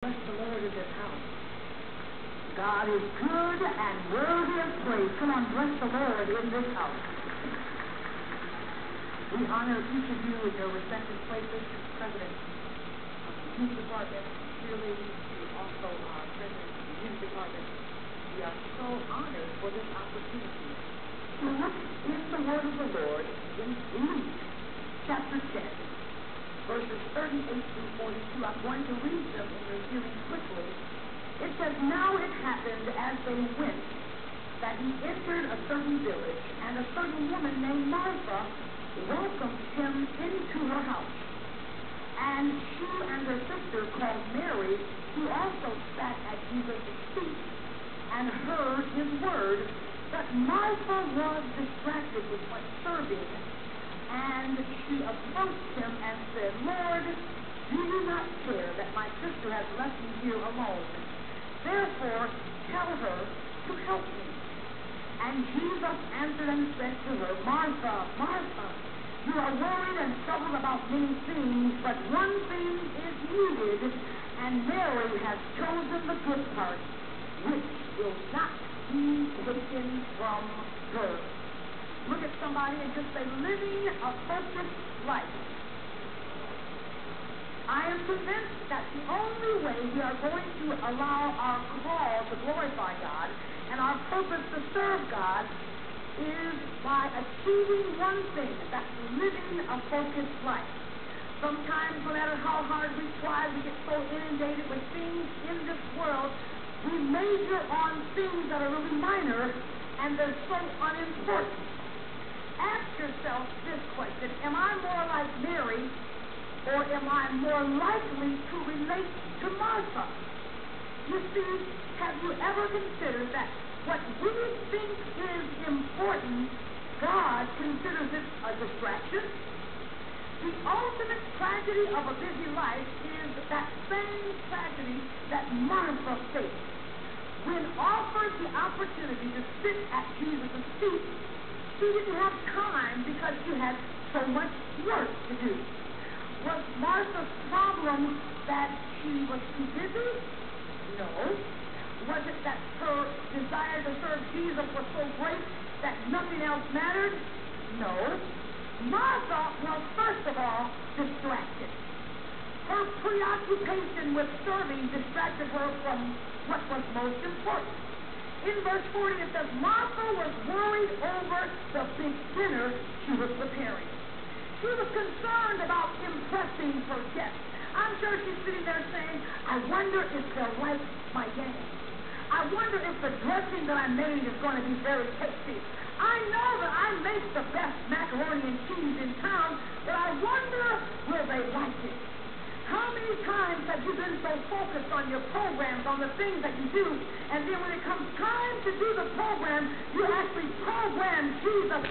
Bless the Lord in this house. God is good and worthy of praise. Come on, bless the Lord in this house. We honor each of you in your respective places. President of the Youth Department, cheerleading, is also our President of the Youth Department. We are so honored for this opportunity to look in the Word of the Lord in Luke chapter 10. Verses 38 through 42. I'm going to read them in your hearing quickly. It says, "Now it happened as they went that he entered a certain village, and a certain woman named Martha welcomed him into her house. And she and her sister called Mary, who also sat at Jesus' feet and heard his word. But Martha was distracted with much serving. And she approached him and said, 'Lord, do you not care that my sister has left me here alone? Therefore, tell her to help me.' And Jesus answered and said to her, 'Martha, Martha, you are worried and troubled about many things, but one thing is needed, and Mary has chosen the good part, which will not be taken from her.'" Look at somebody and just say, living a focused life. I am convinced that the only way we are going to allow our call to glorify God and our purpose to serve God is by achieving one thing, that's living a focused life. Sometimes, no matter how hard we try, we get so inundated with things in this world, we major on things that are really minor and they're so unimportant. Ask yourself this question: am I more like Mary, or am I more likely to relate to Martha? You see, have you ever considered that what we think is important, God considers it a distraction? The ultimate tragedy of a busy life is that same tragedy that Martha faced. When offered the opportunity to sit at Jesus' feet, she didn't have time because she had so much work to do. Was Martha's problem that she was too busy? No. Was it that her desire to serve Jesus was so great that nothing else mattered? No. Martha was, first of all, distracted. Her preoccupation with serving distracted her from what was most important. In verse 40, it says, Martha was worried over the big dinner she was preparing. She was concerned about impressing her guests. I'm sure she's sitting there saying, I wonder if they'll like my yams. I wonder if the dressing that I made is going to be very tasty. I know that I make the best macaroni and cheese in town, but I wonder, will they like it? How many times have you been so focused on your programs, on the things that you do, and then when it comes time to do the program, you actually program Jesus